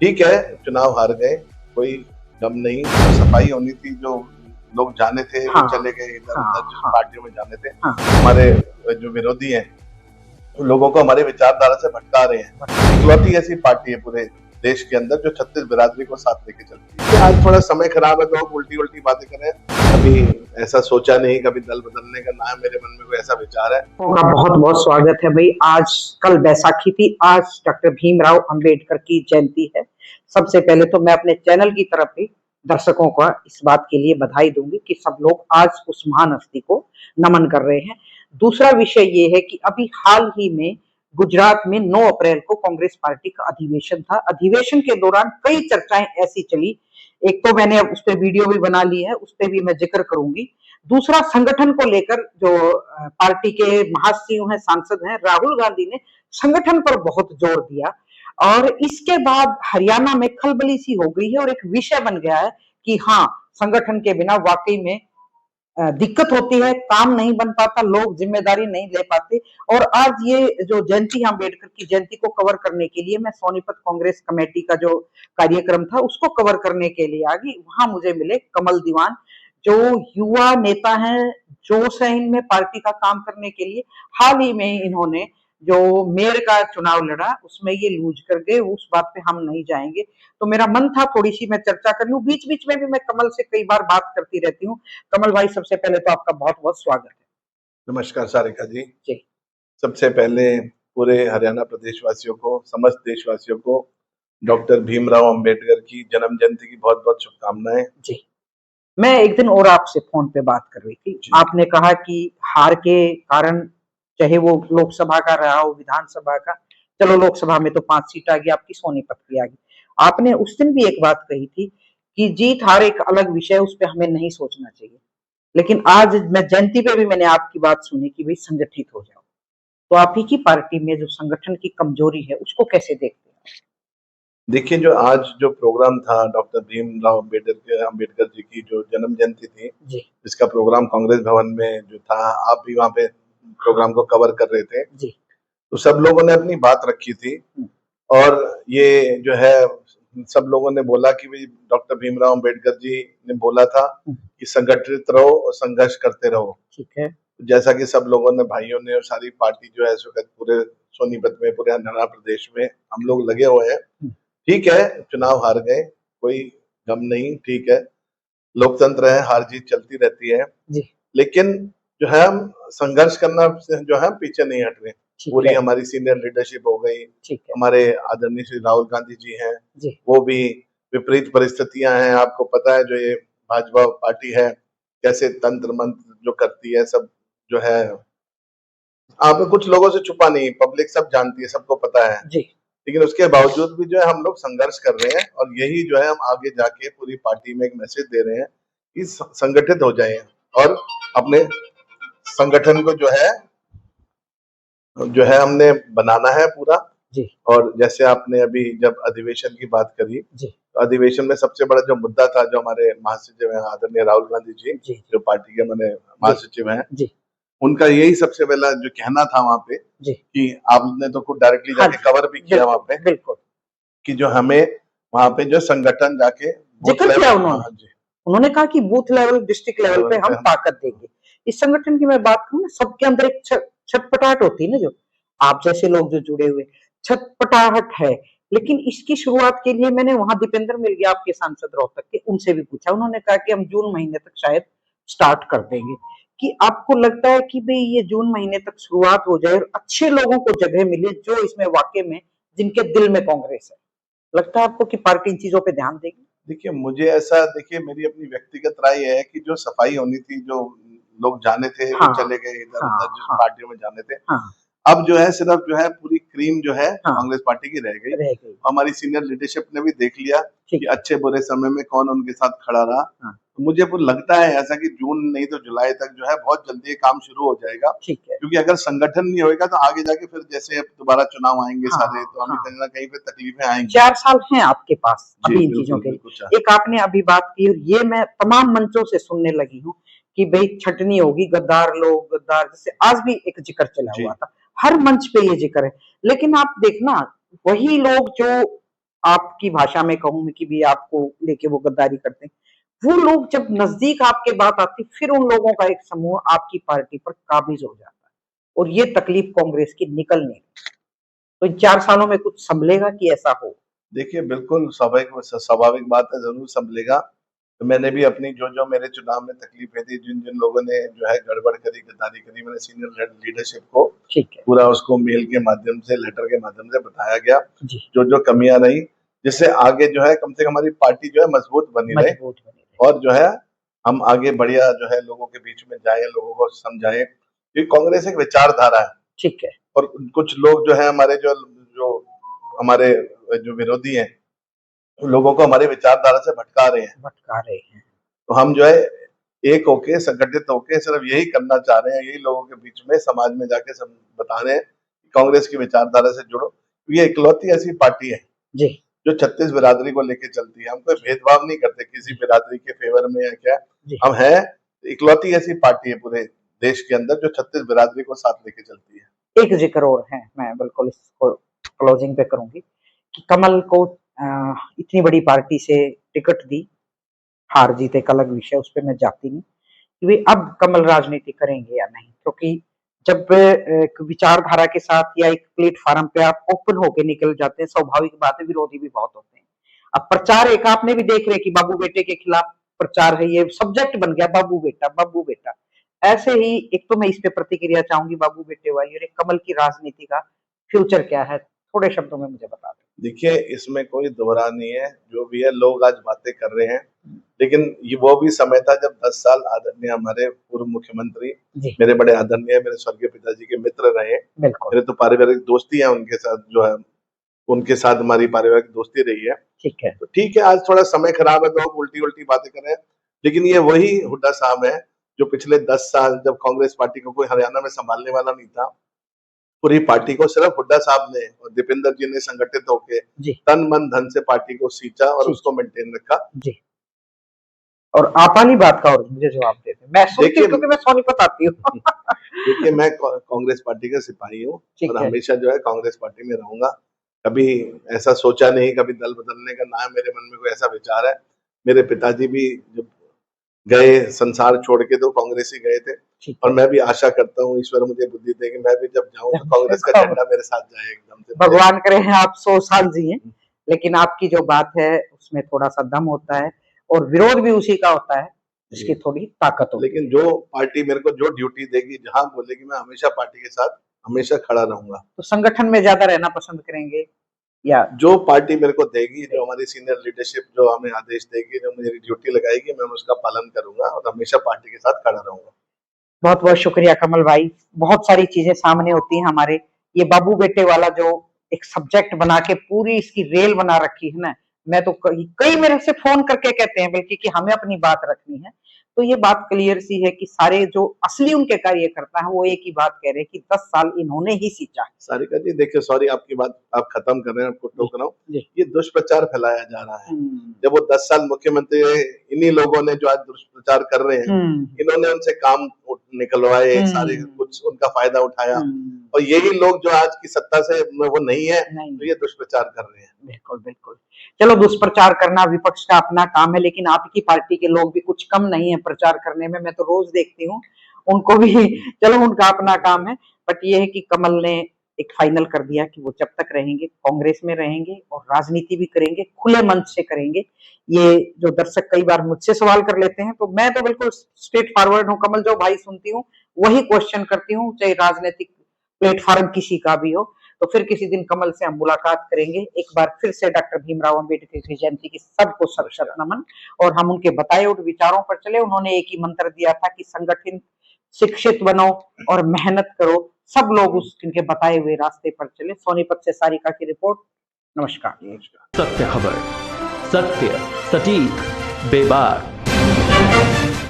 ठीक है, चुनाव हार गए, कोई गम नहीं। सफाई होनी थी, जो लोग जाने थे वो हाँ, चले गए इधर-उधर, हाँ, जिस हाँ, पार्टियों में जाने थे। हाँ, हमारे जो विरोधी हैं, उन लोगों को हमारे विचारधारा से भटका रहे हैं। इकलौती ऐसी पार्टी है पूरे देश के अंदर जो 36 बिरादरी को साथ लेके चलती है। आज थोड़ा समय खराब है तो लोग उल्टी-उल्टी बातें कर रहे हैं। कभी ऐसा सोचा नहीं, कभी दल बदलने का, ना मेरे मन में कोई ऐसा विचार है। का बहुत बहुत स्वागत है भाई। आज कल बैसाखी थी, आज डॉक्टर भीमराव अंबेडकर की जयंती है। सबसे पहले तो मैं अपने चैनल की तरफ भी दर्शकों का इस बात के लिए बधाई दूंगी कि सब लोग आज उस महान हस्ती को नमन कर रहे हैं। दूसरा विषय ये है कि अभी हाल ही में गुजरात में 9 अप्रैल को कांग्रेस पार्टी का अधिवेशन था। अधिवेशन के दौरान कई चर्चाएं ऐसी चली, एक तो मैंने उस पर वीडियो भी बना ली है, उस पर भी मैं जिक्र करूंगी। दूसरा, संगठन को लेकर जो पार्टी के महासचिव हैं, सांसद हैं, राहुल गांधी ने संगठन पर बहुत जोर दिया और इसके बाद हरियाणा में खलबली सी हो गई है और एक विषय बन गया है कि हाँ, संगठन के बिना वाकई में दिक्कत होती है, काम नहीं बन पाता, लोग जिम्मेदारी नहीं ले पाते। और आज ये जो जयंती अम्बेडकर की जयंती को कवर करने के लिए मैं सोनीपत कांग्रेस कमेटी का जो कार्यक्रम था उसको कवर करने के लिए आ गई। वहां मुझे मिले कमल दीवान, जो युवा नेता हैं, जोश है इनमें पार्टी का काम करने के लिए। हाल ही में इन्होंने जो मेयर का चुनाव लड़ा उसमें ये लूज कर गए, उस बात पे हम नहीं जाएंगे। तो मेरा मन था थोड़ी सी मैं चर्चा कर लूं, बीच बीच में भी मैं कमल से कई बार बात करती रहती हूँ। कमल भाई, सबसे पहले तो आपका बहुत बहुत स्वागत है। नमस्कार सारिका जी। जी। सबसे पहले पूरे हरियाणा प्रदेशवासियों को, समस्त देशवासियों को डॉक्टर भीमराव अंबेडकर की जन्म जयंती की बहुत बहुत शुभकामनाएं। जी, मैं एक दिन और आपसे फोन पे बात कर रही थी, जी आपने कहा कि हार के कारण, चाहे वो लोकसभा का रहा हो, विधानसभा का, चलो लोकसभा में तो 5 सीट आ गई आपकी, सोनीपत की आ गई। आपने उस दिन भी एक बात कही थी कि जीत हार एक अलग विषय, उस पर हमें नहीं सोचना चाहिए। लेकिन आज मैं जयंती पे भी मैंने आपकी बात सुनी कि भाई संगठित हो जाओ। तो आप ही की पार्टी में जो संगठन की कमजोरी है उसको कैसे देखते हैं? देखिए, जो आज जो प्रोग्राम था डॉक्टर भीमराव अंबेडकर अंबेडकर जी की जो जन्म जयंती थी, जी। जिसका प्रोग्राम कांग्रेस भवन में जो था, आप भी वहां पे हाँ। प्रोग्राम को कवर कर रहे थे। जी। तो सब लोगों ने अपनी बात रखी थी और ये जो है, सब लोगों ने बोला कि भाई डॉक्टर भीमराव अंबेडकर जी ने बोला था कि संगठित रहो और संघर्ष करते रहो। ठीक है। जैसा कि सब लोगों ने, भाइयों ने और सारी पार्टी जो है इस वक्त पूरे सोनीपत में, पूरे हरियाणा प्रदेश में हम लोग लगे हुए हैं। ठीक है, चुनाव हार गए, कोई गम नहीं, ठीक है, लोकतंत्र है, हार जीत चलती रहती है। जी। लेकिन जो है, हम संघर्ष करना से जो है पीछे नहीं हट रहे। ठीक पूरी है। हमारी सीनियर लीडरशिप हो गई, ठीक है। हमारे आदरणीय श्री राहुल गांधी जी हैं, जी। वो भी, विपरीत परिस्थितियां हैं, आपको पता है जो ये भाजपा पार्टी है कैसे तंत्र मंत्र जो करती है, सब जो है, आप कुछ लोगों से छुपा नहीं, पब्लिक सब जानती है, सबको पता है। जी। लेकिन उसके बावजूद भी जो है हम लोग संघर्ष कर रहे हैं और यही जो है हम आगे जाके पूरी पार्टी में एक मैसेज दे रहे हैं कि संगठित हो जाएं और अपने संगठन को जो है हमने बनाना है पूरा। जी। और जैसे आपने अभी जब अधिवेशन की बात करी, जी। तो अधिवेशन में सबसे बड़ा जो मुद्दा था, जो हमारे महासचिव हैं आदरणीय राहुल गांधी जी, जी। जो पार्टी के हमारे जी। महासचिव हैं, जी। उनका यही सबसे पहला जो कहना था वहां पे जी। कि आपने तो खुद डायरेक्टली हाँ जाके जी, कवर भी किया वहां बिल्कुल, पे बिल्कुल। कि जो हमें वहां पे जो संगठन जाके बूथ जिक्र किया लेवल, उन्होंने। हाँ जी, उन्होंने कहा कि बूथ लेवल, डिस्ट्रिक्ट लेवल पे लेवल पे हम हम, ताकत देंगे। इस संगठन की मैं बात करूं ना, सबके अंदर एक छटपटाहट होती है ना, जो आप जैसे लोग जो जुड़े हुए, छटपटाहट है। लेकिन इसकी शुरुआत के लिए मैंने वहां दीपेंद्र मिल गया आपके सांसद रोहतक के, उनसे भी पूछा। उन्होंने कहा कि हम जून महीने तक शायद स्टार्ट कर देंगे। कि आपको लगता है कि भाई ये जून महीने तक शुरुआत हो जाए और अच्छे लोगों को जगह मिले जो इसमें वाकई में, जिनके दिल में कांग्रेस है, लगता है आपको कि पार्टी इन चीजों पे ध्यान देगी? देखिए मुझे ऐसा, देखिए मेरी अपनी व्यक्तिगत राय है कि जो सफाई होनी थी, जो लोग जाने थे वो हाँ, चले गए इधर-उधर, हाँ, जिस हाँ, पार्टियों में जाने थे। हाँ, अब जो है सिर्फ जो है पूरी क्रीम जो है हाँ, कांग्रेस पार्टी की रह गई। रह गई। हमारी सीनियर लीडरशिप ने भी देख लिया ठीक कि है। अच्छे बुरे समय में कौन उनके साथ खड़ा रहा। हाँ। तो मुझे वो लगता है ऐसा कि जून नहीं तो जुलाई तक जो है बहुत जल्दी ये काम शुरू हो जाएगा। ठीक है। क्योंकि अगर संगठन नहीं होएगा तो आगे जाके फिर जैसे अब दोबारा चुनाव आएँगे हाँ, सारे, तो हमें हाँ। कहीं न कहीं पे तकलीफें आएँगी। 4 साल हैं आपके पास जी, अभी इन चीज़ों बिल्कुल, के बिल्कुल लिए। चार। एक आपने अभी बात की और ये मैं तमाम मंचों से सुनने लगी हूँ कि भई छँटनी होगी, गद्दार लोग, गद्दार, जैसे आज भी एक जिक्र चला जी। हुआ था। हर मंच पे ये जिक्र है। लेकिन आप देखना, वही लोग जो आपकी भाषा में कहूं मैं कि भी आपको लेके वो गद्दारी करते हैं, वो लोग जब नजदीक आपके बात आती फिर उन लोगों का एक समूह आपकी पार्टी पर काबिज हो जाता है और ये तकलीफ कांग्रेस की निकल नहीं रही। तो इन 4 सालों में कुछ संभलेगा कि ऐसा हो? देखिए, बिल्कुल स्वाभाविक स्वाभाविक बात है, ज़रूर संभलेगा। तो मैंने भी अपनी जो मेरे चुनाव में तकलीफ़ें थी, जिन-जिन लोगों ने जो है गड़बड़ करी, गद्दारी करी, मैंने सीनियर लीडरशिप को ठीक है। पूरा उसको मेल के माध्यम से, लेटर के माध्यम से बताया गया। जी। जो कमियाँ रही, जिससे आगे जो है कम से कम हमारी पार्टी जो है मजबूत बनी रहे और जो है हम आगे बढ़िया जो है लोगों के बीच में जाएँ, लोगों को समझाएँ। क्योंकि कांग्रेस एक विचारधारा है ठीक है। और कुछ लोग जो है हमारे जो हमारे जो विरोधी हैं, लोगों को हमारी विचारधारा से भटका रहे हैं। तो हम जो है एक होके, संगठित होके सिर्फ यही करना चाह रहे हैं, यही लोगों के बीच में समाज में जाके सब बता रहे हैं कि कांग्रेस की विचारधारा से जुड़ो। ये इकलौती ऐसी पार्टी है जी। जो 36 बिरादरी को लेके चलती है। हम कोई भेदभाव नहीं करते किसी बिरादरी के फेवर में या क्या। हम हैं इकलौती ऐसी पार्टी है पूरे देश के अंदर जो 36 बिरादरी को साथ लेके चलती है। एक जिक्र और है, मैं बिल्कुल इसको क्लोजिंग पे करूंगी कि कमल को इतनी बड़ी पार्टी से टिकट दी, हार जीत एक अलग विषय, उस पर मैं जाती नहीं कि वे अब कमल राजनीति करेंगे या नहीं, क्योंकि जब एक विचारधारा के साथ या एक प्लेटफॉर्म पे आप ओपन होके निकल जाते हैं, स्वाभाविक बात है विरोधी भी बहुत होते हैं। अब प्रचार एक आपने भी देख रहे कि बाबू बेटे के खिलाफ प्रचार है, ये सब्जेक्ट बन गया बाबू बेटा बाबू बेटा। ऐसे ही एक तो मैं इस पे प्रतिक्रिया चाहूंगी बाबू बेटे वाली, और एक कमल की राजनीति का फ्यूचर क्या है, थोड़े शब्दों में मुझे बता दें। देखिए, इसमें कोई दोहरा नहीं है, जो भी है लोग आज बातें कर रहे हैं, लेकिन ये वो भी समय था जब 10 साल आदरणीय हमारे पूर्व मुख्यमंत्री मेरे बड़े आदरणीय मेरे स्वर्गीय पिताजी के मित्र रहे। मेरे तो पारिवारिक दोस्ती है उनके साथ, जो है उनके साथ हमारी पारिवारिक दोस्ती रही है। ठीक है। तो ठीक है, आज थोड़ा समय खराब है, लोग उल्टी-उल्टी बातें कर रहे हैं, लेकिन ये वही हुड्डा साहब है जो पिछले 10 साल जब कांग्रेस पार्टी को कोई हरियाणा में संभालने वाला नहीं था, पूरी पार्टी को सिर्फ हुड्डा साहब ने और दीपेंद्र जी ने संगठित होके तन मन धन से पार्टी को सींचा और उसको मेंटेन रखा। जी। और आप वाली बात का और मुझे जवाब दे दें, मैं सुनती हूँ क्योंकि मैं सोनीपत आती हूँ। देखिए, मैं कांग्रेस पार्टी का सिपाही हूँ और हमेशा जो है कांग्रेस पार्टी में रहूंगा। कभी ऐसा सोचा नहीं, कभी दल बदलने का ना मेरे मन में कोई ऐसा विचार है। मेरे पिताजी भी जब गए संसार छोड़ के तो कांग्रेस ही गए थे और मैं भी आशा करता हूँ ईश्वर मुझे बुद्धि दे कि मैं भी जब जाऊं तो कांग्रेस का झंडा मेरे साथ जाए एकदम से। भगवान करे आप 100 साल जिए, लेकिन आपकी जो बात है उसमें थोड़ा सा दम होता है और विरोध भी उसी का होता है जिसकी थोड़ी ताकत हो। लेकिन जो पार्टी मेरे को जो ड्यूटी देगी, जहां बोलेगी, मैं हमेशा पार्टी के साथ हमेशा खड़ा रहूंगा। तो संगठन में ज्यादा रहना पसंद करेंगे या जो पार्टी मेरे को देगी, जो हमारी सीनियर लीडरशिप जो हमें आदेश देगी, जो मेरी ड्यूटी लगाएगी, मैं उसका पालन करूंगा और हमेशा पार्टी के साथ खड़ा रहूंगा। बहुत बहुत शुक्रिया कमल भाई। बहुत सारी चीजें सामने होती हैं हमारे, ये बाबू बेटे वाला जो एक सब्जेक्ट बना के पूरी इसकी रेल बना रखी है ना, मैं तो कई मेरे से फोन करके कहते हैं बल्कि कि हमें अपनी बात रखनी है। तो ये बात क्लियर सी है कि सारे जो असली उनके कार्यकर्ता हैं वो एक ही बात कह रहे हैं कि 10 साल इन्होंने ही सींचा है। सारिका जी देखिए, सॉरी आपकी बात आप खत्म कर रहे हैं, आपको टोक रहा हूँ। ये दुष्प्रचार फैलाया जा रहा है। जब वो 10 साल मुख्यमंत्री रहे, इन्हीं लोगों ने जो आज दुष्प्रचार कर रहे हैं, इन्होंने उनसे काम निकलवाए, सारे कुछ उनका फायदा उठाया और यही लोग जो आज की सत्ता से वो नहीं है, तो ये दुष्प्रचार कर रहे हैं। बिल्कुल बिल्कुल। चलो, दुष्प्रचार करना विपक्ष का अपना काम है, लेकिन आपकी पार्टी के लोग भी कुछ कम नहीं है प्रचार करने में। मैं तो रोज देखती हूँ उनको भी, चलो उनका अपना काम है, बट ये है कि कमल ने एक फाइनल कर दिया कि वो जब तक रहेंगे कांग्रेस में रहेंगे और राजनीति भी करेंगे, खुले मन से करेंगे। ये जो दर्शक कई बार मुझसे सवाल कर लेते हैं तो मैं तो बिल्कुल स्ट्रेट फॉरवर्ड हूँ कमल, जो भाई सुनती हूँ वही क्वेश्चन करती हूँ, चाहे राजनीतिक प्लेटफॉर्म किसी का भी हो। तो फिर किसी दिन कमल से हम मुलाकात करेंगे। एक बार फिर से डॉक्टर भीमराव अंबेडकर की जयंती की सबको शत नमन, और हम उनके बताए हुए विचारों पर चले। उन्होंने एक ही मंत्र दिया था कि संगठन शिक्षित बनो और मेहनत करो, सब लोग उनके बताए हुए रास्ते पर चले। सोनीपत से सारिका की रिपोर्ट। नमस्कार। सत्य खबर, सत्य, सटीक, बेबाक।